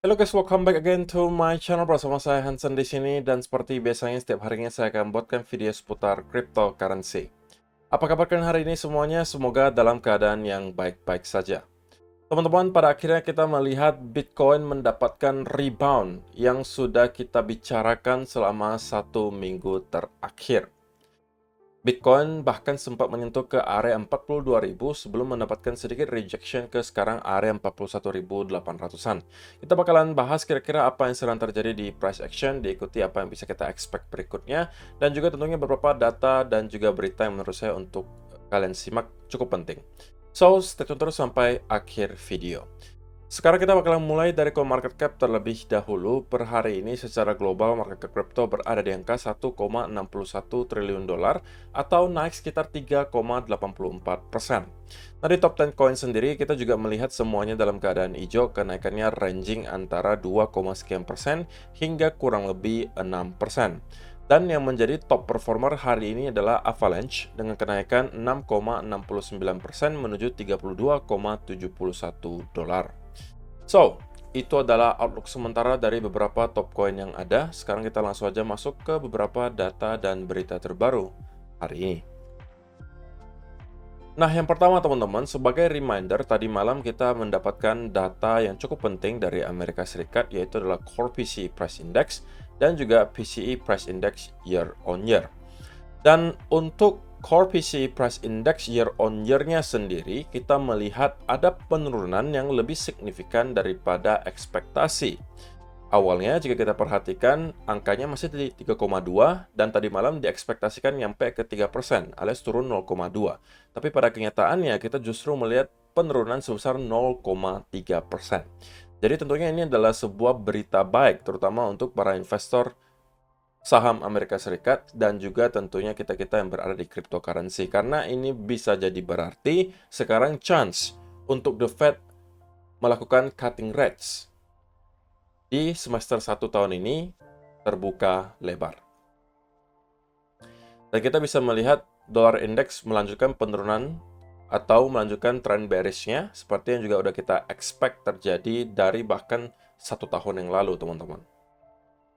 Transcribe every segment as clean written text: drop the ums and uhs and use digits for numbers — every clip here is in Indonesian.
Hello guys, welcome back again to my channel. Bersama saya Hansen di sini, dan seperti biasanya setiap harinya saya akan buatkan video seputar cryptocurrency. Apa kabar kalian hari ini semuanya? Semoga dalam keadaan yang baik-baik saja. Teman-teman, pada akhirnya kita melihat Bitcoin mendapatkan rebound yang sudah kita bicarakan selama 1 minggu terakhir. Bitcoin bahkan sempat menyentuh ke area 42.000 sebelum mendapatkan sedikit rejection ke sekarang area 41.800-an. Kita bakalan bahas kira-kira apa yang sedang terjadi di price action, diikuti apa yang bisa kita expect berikutnya, dan juga tentunya beberapa data dan juga berita yang menurut saya untuk kalian simak cukup penting. So, stay tune terus sampai akhir video. Sekarang kita bakalan mulai dari CoinMarketCap terlebih dahulu. Per hari ini secara global market cap crypto berada di angka 1,61 triliun dolar atau naik sekitar 3,84%. Nah, di top 10 coin sendiri kita juga melihat semuanya dalam keadaan hijau, kenaikannya ranging antara 2, sekian persen hingga kurang lebih 6%. Dan yang menjadi top performer hari ini adalah Avalanche dengan kenaikan 6,69% menuju 32,71 dolar. So, itu adalah outlook sementara dari beberapa top coin yang ada. Sekarang kita langsung aja masuk ke beberapa data dan berita terbaru hari ini. Nah, yang pertama teman-teman, sebagai reminder, tadi malam kita mendapatkan data yang cukup penting dari Amerika Serikat, yaitu adalah Core PCE Price Index dan juga PCE Price Index year on year. Dan untuk Core PCE Price Index year on year-nya sendiri, kita melihat ada penurunan yang lebih signifikan daripada ekspektasi. Awalnya jika kita perhatikan, angkanya masih di 3,2 dan tadi malam diekspektasikan nyampe ke 3%, alias turun 0,2. Tapi pada kenyataannya kita justru melihat penurunan sebesar 0,3%. Jadi tentunya ini adalah sebuah berita baik, terutama untuk para investor saham Amerika Serikat dan juga tentunya kita-kita yang berada di cryptocurrency. Karena ini bisa jadi berarti sekarang chance untuk the Fed melakukan cutting rates di semester 1 tahun ini terbuka lebar. Dan kita bisa melihat dolar index melanjutkan penurunan atau melanjutkan tren bearish-nya seperti yang juga udah kita expect terjadi dari bahkan 1 tahun yang lalu, teman-teman.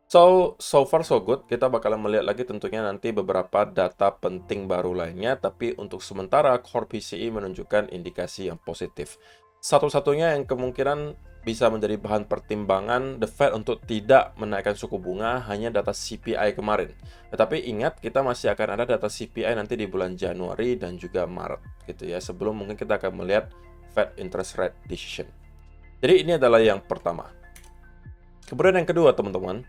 So far so good. Kita bakalan melihat lagi tentunya nanti beberapa data penting baru lainnya, tapi untuk sementara Core PCE menunjukkan indikasi yang positif. Satu-satunya yang kemungkinan bisa menjadi bahan pertimbangan The Fed untuk tidak menaikkan suku bunga hanya data CPI kemarin. Tetapi ingat, kita masih akan ada data CPI nanti di bulan Januari dan juga Maret gitu ya, sebelum mungkin kita akan melihat Fed interest rate decision. Jadi ini adalah yang pertama. Kemudian yang kedua, teman-teman,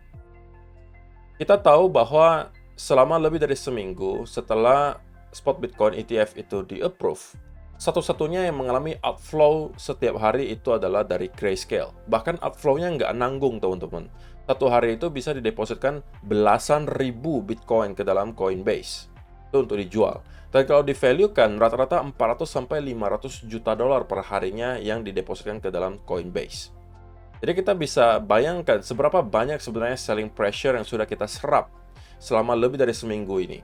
kita tahu bahwa selama lebih dari seminggu setelah spot Bitcoin ETF itu di-approve, satu-satunya yang mengalami outflow setiap hari itu adalah dari Grayscale. Bahkan outflow-nya nggak nanggung, teman-teman. Satu hari itu bisa didepositkan belasan ribu Bitcoin ke dalam Coinbase. Itu untuk dijual. Dan kalau di-value-kan, rata-rata 400 sampai 500 juta dolar per harinya yang didepositkan ke dalam Coinbase. Jadi kita bisa bayangkan seberapa banyak sebenarnya selling pressure yang sudah kita serap selama lebih dari seminggu ini.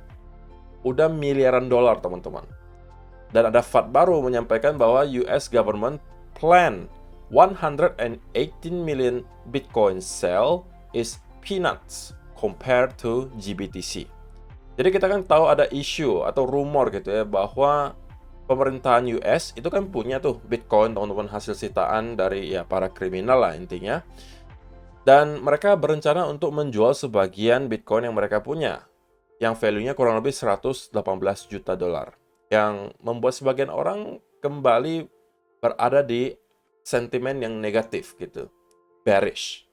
Udah miliaran dolar, teman-teman. Dan ada FAD baru menyampaikan bahwa US government plan 118 million Bitcoin sale is peanuts compared to GBTC. Jadi kita kan tahu ada isu atau rumor gitu ya, bahwa pemerintahan US itu kan punya tuh Bitcoin, teman-teman, hasil sitaan dari ya para kriminal lah intinya. Dan mereka berencana untuk menjual sebagian Bitcoin yang mereka punya, yang value-nya kurang lebih 118 juta dolar. Yang membuat sebagian orang kembali berada di sentimen yang negatif gitu, bearish.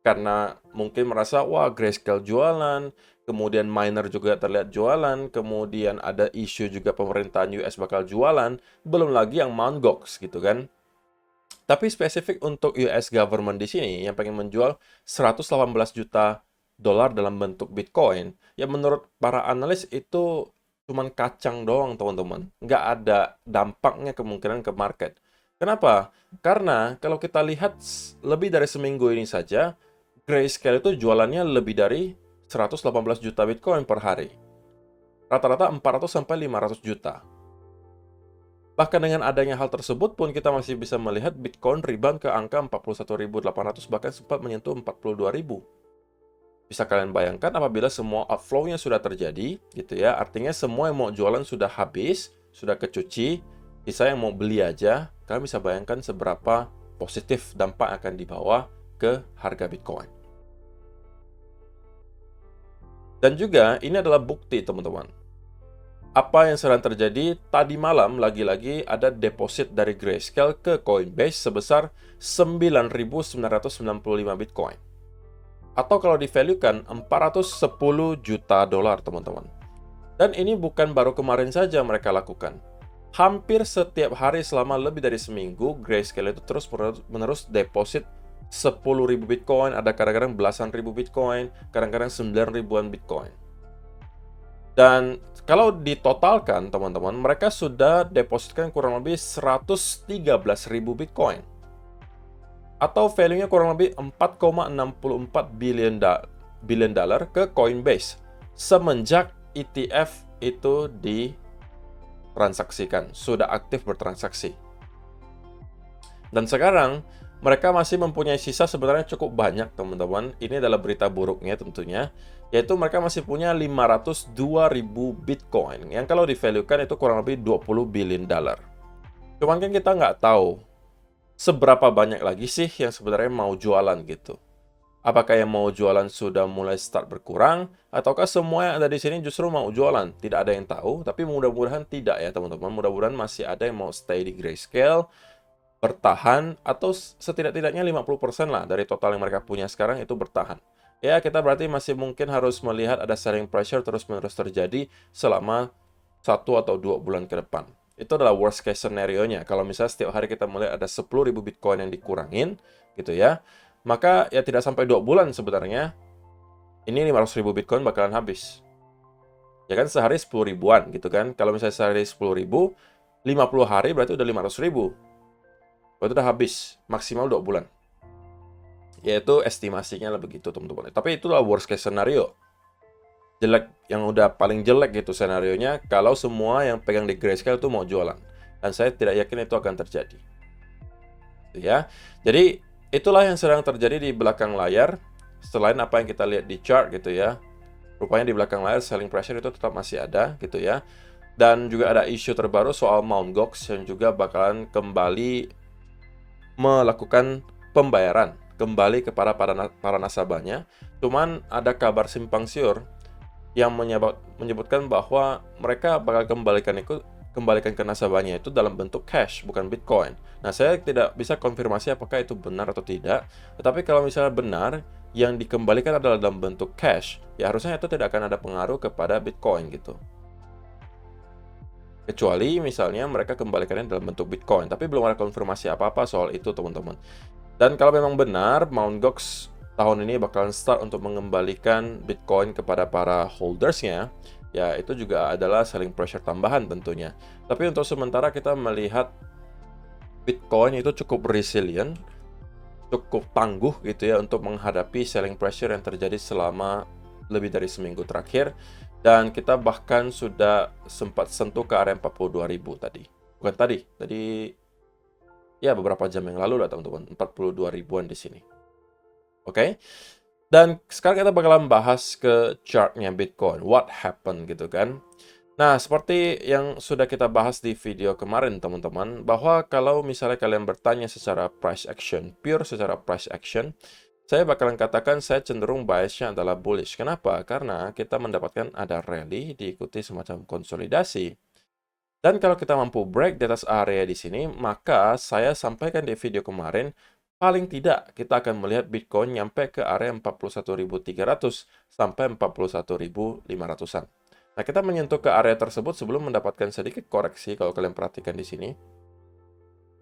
Karena mungkin merasa, wah, Grayscale jualan, kemudian miner juga terlihat jualan, kemudian ada isu juga pemerintahan US bakal jualan, belum lagi yang Mt. Gox gitu kan. Tapi spesifik untuk US government di sini yang pengen menjual 118 juta dolar dalam bentuk Bitcoin, ya menurut para analis itu cuman kacang doang, teman-teman. Nggak ada dampaknya kemungkinan ke market. Kenapa? Karena kalau kita lihat lebih dari seminggu ini saja, Grayscale itu jualannya lebih dari 118 juta Bitcoin per hari. Rata-rata 400 sampai 500 juta. Bahkan dengan adanya hal tersebut pun kita masih bisa melihat Bitcoin rebound ke angka 41.800, bahkan sempat menyentuh 42.000. Bisa kalian bayangkan apabila semua outflow-nya sudah terjadi, gitu ya, artinya semua yang mau jualan sudah habis, sudah kecuci, sisa yang mau beli aja, kalian bisa bayangkan seberapa positif dampak akan dibawa ke harga Bitcoin. Dan juga ini adalah bukti, teman-teman. Apa yang sedang terjadi tadi malam, lagi-lagi ada deposit dari Grayscale ke Coinbase sebesar 9.995 Bitcoin. Atau kalau di-value-kan 410 juta dolar, teman-teman. Dan ini bukan baru kemarin saja mereka lakukan. Hampir setiap hari selama lebih dari seminggu, Grayscale itu terus-menerus deposit 10.000 Bitcoin, ada kadang-kadang belasan ribu Bitcoin, kadang-kadang 9 ribuan Bitcoin. Dan kalau ditotalkan, teman-teman, mereka sudah depositkan kurang lebih 113.000 Bitcoin. Atau value-nya kurang lebih 4,64 billion dollar ke Coinbase semenjak ETF itu ditransaksikan, sudah aktif bertransaksi. Dan sekarang mereka masih mempunyai sisa sebenarnya cukup banyak, teman-teman. Ini adalah berita buruknya tentunya, yaitu mereka masih punya 502.000 Bitcoin yang kalau di-value-kan itu kurang lebih 20 billion dollar. Cuman kan kita nggak tahu seberapa banyak lagi sih yang sebenarnya mau jualan gitu. Apakah yang mau jualan sudah mulai start berkurang, ataukah semua yang ada di sini justru mau jualan? Tidak ada yang tahu, tapi mudah-mudahan tidak ya teman-teman. Mudah-mudahan masih ada yang mau stay di Grayscale, bertahan, atau setidak-tidaknya 50% lah dari total yang mereka punya sekarang itu bertahan. Ya, kita berarti masih mungkin harus melihat ada selling pressure terus-menerus terjadi selama 1 atau 2 bulan ke depan. Itu adalah worst case scenario-nya. Kalau misalnya setiap hari kita melihat ada 10.000 Bitcoin yang dikurangin, gitu ya, maka ya tidak sampai 2 bulan sebenarnya, ini 500.000 Bitcoin bakalan habis. Ya kan, sehari 10 ribuan gitu kan. Kalau misalnya sehari 10 ribu, 50 hari berarti udah 500.000. Berarti udah habis, maksimal 2 bulan. Yaitu estimasinya lah begitu, teman-teman. Tapi itulah worst case scenario. Jelek, yang udah paling jelek gitu senarionya kalau semua yang pegang di Grayscale itu mau jualan, dan saya tidak yakin itu akan terjadi ya. Jadi itulah yang sedang terjadi di belakang layar. Selain apa yang kita lihat di chart gitu ya, rupanya di belakang layar selling pressure itu tetap masih ada gitu ya. Dan juga ada isu terbaru soal Mt. Gox yang juga bakalan kembali melakukan pembayaran kembali kepada para nasabahnya. Cuman ada kabar simpang siur yang menyebutkan bahwa mereka bakal kembalikan ke nasabahnya itu dalam bentuk cash, bukan Bitcoin. Nah, saya tidak bisa konfirmasi apakah itu benar atau tidak. Tetapi kalau misalnya benar, yang dikembalikan adalah dalam bentuk cash, ya harusnya itu tidak akan ada pengaruh kepada Bitcoin gitu. Kecuali misalnya mereka kembalikannya dalam bentuk Bitcoin. Tapi belum ada konfirmasi apa-apa soal itu, teman-teman. Dan kalau memang benar, Mt. Gox tahun ini bakalan start untuk mengembalikan Bitcoin kepada para holdersnya, ya itu juga adalah selling pressure tambahan tentunya. Tapi untuk sementara kita melihat Bitcoin itu cukup resilient, cukup tangguh gitu ya untuk menghadapi selling pressure yang terjadi selama lebih dari seminggu terakhir. Dan kita bahkan sudah sempat sentuh ke area 42.000 tadi. Bukan tadi ya beberapa jam yang lalu lah teman-teman, 42 ribuan di sini. Oke, dan sekarang kita bakalan bahas ke chartnya Bitcoin, what happened gitu kan. Nah, seperti yang sudah kita bahas di video kemarin teman-teman, bahwa kalau misalnya kalian bertanya secara price action, pure secara price action, saya bakalan katakan saya cenderung biasnya adalah bullish. Kenapa? Karena kita mendapatkan ada rally diikuti semacam konsolidasi. Dan kalau kita mampu break di atas area di sini, maka saya sampaikan di video kemarin, paling tidak kita akan melihat Bitcoin nyampe ke area 41.300 sampai 41.500-an. Nah, kita menyentuh ke area tersebut sebelum mendapatkan sedikit koreksi kalau kalian perhatikan di sini.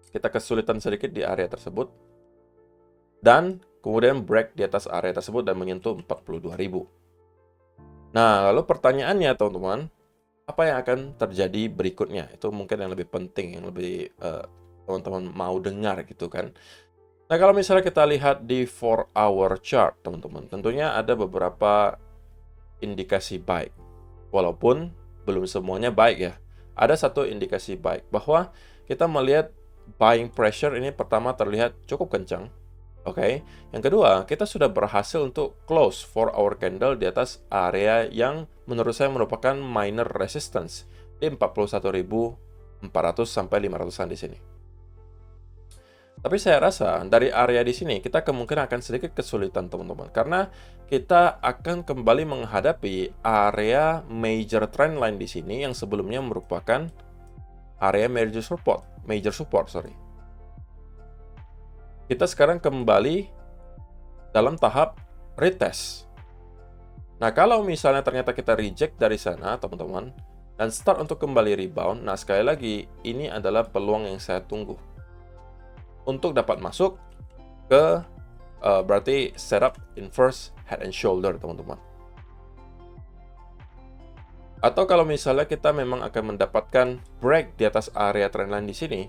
Kita kesulitan sedikit di area tersebut. Dan kemudian break di atas area tersebut dan menyentuh 42.000. Nah, lalu pertanyaannya teman-teman, apa yang akan terjadi berikutnya? Itu mungkin yang lebih penting, yang lebih teman-teman mau dengar gitu kan. Nah, kalau misalnya kita lihat di 4-hour chart, teman-teman, tentunya ada beberapa indikasi baik. Walaupun belum semuanya baik ya. ada satu indikasi baik bahwa kita melihat buying pressure ini pertama terlihat cukup kencang. Oke. Yang kedua, kita sudah berhasil untuk close 4-hour candle di atas area yang menurut saya merupakan minor resistance di 41.400 sampai 500-an di sini. Tapi saya rasa dari area di sini kita kemungkinan akan sedikit kesulitan teman-teman, karena kita akan kembali menghadapi area major trend line di sini yang sebelumnya merupakan area major support, sorry. Kita sekarang kembali dalam tahap retest. Nah, kalau misalnya ternyata kita reject dari sana, teman-teman, dan start untuk kembali rebound, nah sekali lagi, ini adalah peluang yang saya tunggu untuk dapat masuk ke berarti setup inverse head and shoulder, teman-teman. Atau kalau misalnya kita memang akan mendapatkan break di atas area trendline di sini,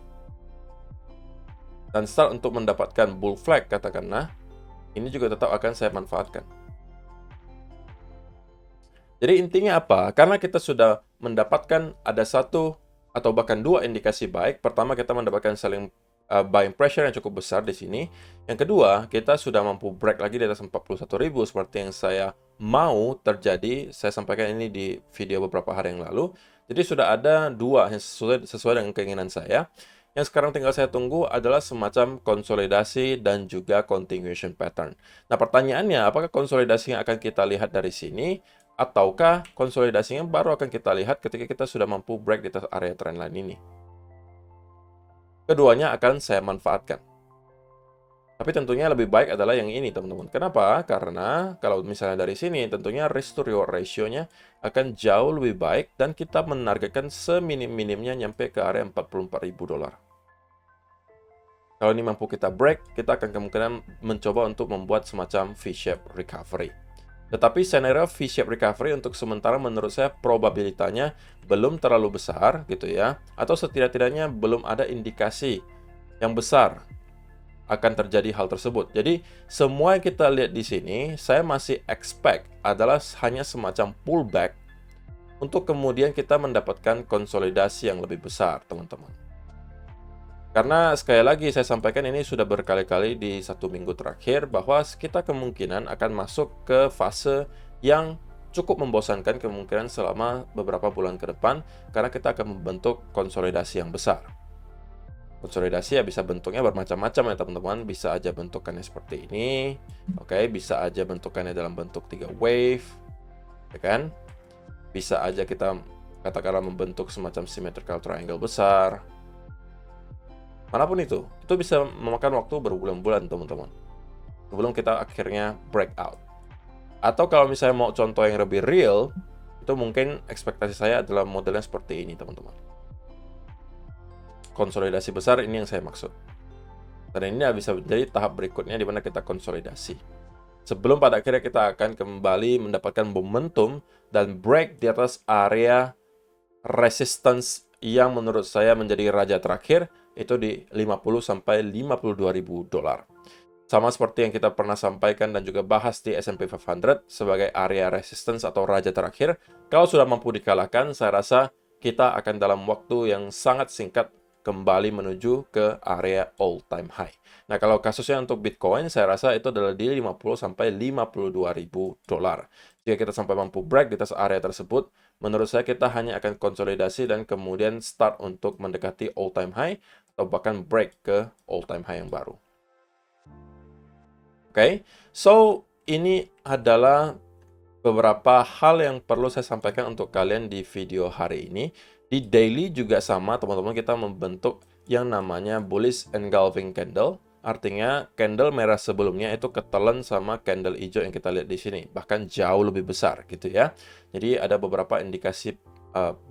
dan start untuk mendapatkan bull flag katakanlah, ini juga tetap akan saya manfaatkan. Jadi intinya apa? Karena kita sudah mendapatkan ada satu atau bahkan dua indikasi baik. Pertama, kita mendapatkan selling buying pressure yang cukup besar di sini. Yang kedua, kita sudah mampu break lagi di atas 41.000 seperti yang saya mau terjadi. Saya sampaikan ini di video beberapa hari yang lalu. Jadi sudah ada dua yang sesuai dengan keinginan saya. Yang sekarang tinggal saya tunggu adalah semacam konsolidasi dan juga continuation pattern. Nah, pertanyaannya, apakah konsolidasi yang akan kita lihat dari sini, ataukah konsolidasinya baru akan kita lihat ketika kita sudah mampu break di atas area trendline ini? Keduanya akan saya manfaatkan. Tapi tentunya lebih baik adalah yang ini, teman-teman. Kenapa? Karena kalau misalnya dari sini, tentunya risk to reward ratio-nya akan jauh lebih baik dan kita menargetkan seminim-minimnya nyampe ke area $44.000. Kalau ini mampu kita break, kita akan kemungkinan mencoba untuk membuat semacam V-shape recovery. Tetapi scenario V-shape recovery untuk sementara menurut saya probabilitasnya belum terlalu besar gitu ya, atau setidak-tidaknya belum ada indikasi yang besar akan terjadi hal tersebut. Jadi semua yang kita lihat di sini, saya masih expect adalah hanya semacam pullback untuk kemudian kita mendapatkan konsolidasi yang lebih besar, teman-teman. Karena sekali lagi saya sampaikan ini sudah berkali-kali di 1 minggu terakhir bahwa kita kemungkinan akan masuk ke fase yang cukup membosankan kemungkinan selama beberapa bulan ke depan karena kita akan membentuk konsolidasi yang besar. Konsolidasi ya bisa bentuknya bermacam-macam ya teman-teman, bisa aja bentukannya seperti ini, oke, bisa aja bentukannya dalam bentuk 3 wave, ya kan? Bisa aja kita katakanlah membentuk semacam symmetrical triangle besar. Manapun itu bisa memakan waktu berbulan-bulan teman-teman sebelum kita akhirnya breakout. Atau kalau misalnya mau contoh yang lebih real, itu mungkin ekspektasi saya adalah modelnya seperti ini teman-teman. Konsolidasi besar ini yang saya maksud. Dan ini bisa menjadi tahap berikutnya di mana kita konsolidasi. Sebelum pada akhirnya kita akan kembali mendapatkan momentum dan break di atas area resistance yang menurut saya menjadi raja terakhir, itu di 50 sampai 52.000 dolar. Sama seperti yang kita pernah sampaikan dan juga bahas di S&P 500 sebagai area resistance atau raja terakhir. Kalau sudah mampu dikalahkan, saya rasa kita akan dalam waktu yang sangat singkat kembali menuju ke area all time high. Nah, kalau kasusnya untuk Bitcoin, saya rasa itu adalah di 50 sampai 52.000 dolar. Jika kita sampai mampu break di atas area tersebut, menurut saya kita hanya akan konsolidasi dan kemudian start untuk mendekati all time high atau bahkan break ke all time high yang baru. Oke, so ini adalah beberapa hal yang perlu saya sampaikan untuk kalian di video hari ini. Di daily juga sama, teman-teman, kita membentuk yang namanya bullish engulfing candle. Artinya candle merah sebelumnya itu ketelan sama candle hijau yang kita lihat di sini, bahkan jauh lebih besar gitu ya. Jadi ada beberapa indikasi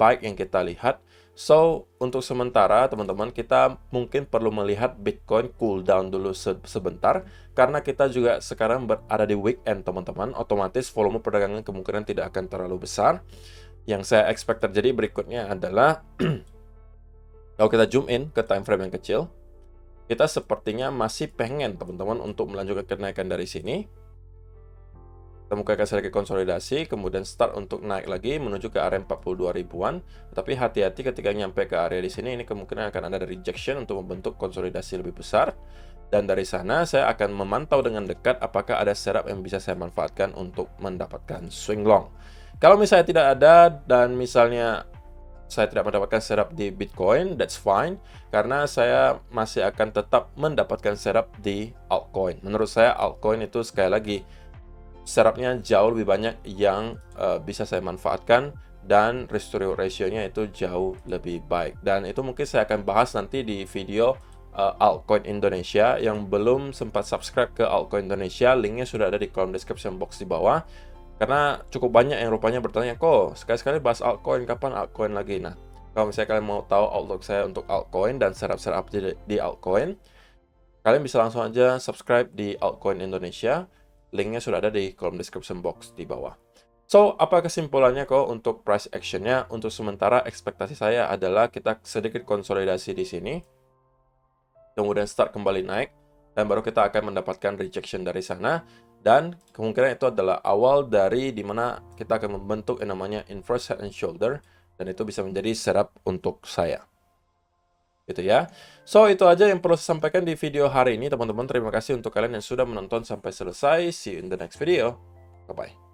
baik yang kita lihat. So, untuk sementara teman-teman kita mungkin perlu melihat Bitcoin cool down dulu sebentar karena kita juga sekarang berada di weekend teman-teman. Otomatis volume perdagangan kemungkinan tidak akan terlalu besar. Yang saya expect terjadi berikutnya adalah kalau kita zoom in ke time frame yang kecil, kita sepertinya masih pengen teman-teman untuk melanjutkan kenaikan dari sini. Kita bukakan sedikit konsolidasi, kemudian start untuk naik lagi menuju ke area 42 ribuan. Tapi hati-hati ketika nyampe ke area di sini, ini kemungkinan akan ada rejection untuk membentuk konsolidasi lebih besar. Dan dari sana saya akan memantau dengan dekat apakah ada setup yang bisa saya manfaatkan untuk mendapatkan swing long. Kalau misalnya tidak ada dan misalnya saya tidak mendapatkan setup di Bitcoin, that's fine, karena saya masih akan tetap mendapatkan setup di altcoin. Menurut saya altcoin itu sekali lagi setupnya jauh lebih banyak yang bisa saya manfaatkan dan risk to reward ratio-nya itu jauh lebih baik. Dan itu mungkin saya akan bahas nanti di video altcoin Indonesia. Yang belum sempat subscribe ke altcoin Indonesia, linknya sudah ada di kolom description box di bawah. Karena cukup banyak yang rupanya bertanya, kok sekali-sekali bahas altcoin, kapan altcoin lagi? Nah, kalau misalnya kalian mau tahu outlook saya untuk altcoin dan setup-setup di altcoin, kalian bisa langsung aja subscribe di altcoin Indonesia. Linknya sudah ada di kolom description box di bawah. So, apa kesimpulannya kok untuk price action-nya? Untuk sementara ekspektasi saya adalah kita sedikit konsolidasi di sini, kemudian start kembali naik, dan baru kita akan mendapatkan rejection dari sana. Dan kemungkinan itu adalah awal dari dimana kita akan membentuk yang namanya inverse head and shoulder, dan itu bisa menjadi setup untuk saya. Gitu ya. So, itu aja yang perlu saya sampaikan di video hari ini, teman-teman. Terima kasih untuk kalian yang sudah menonton sampai selesai. See you in the next video. Bye-bye.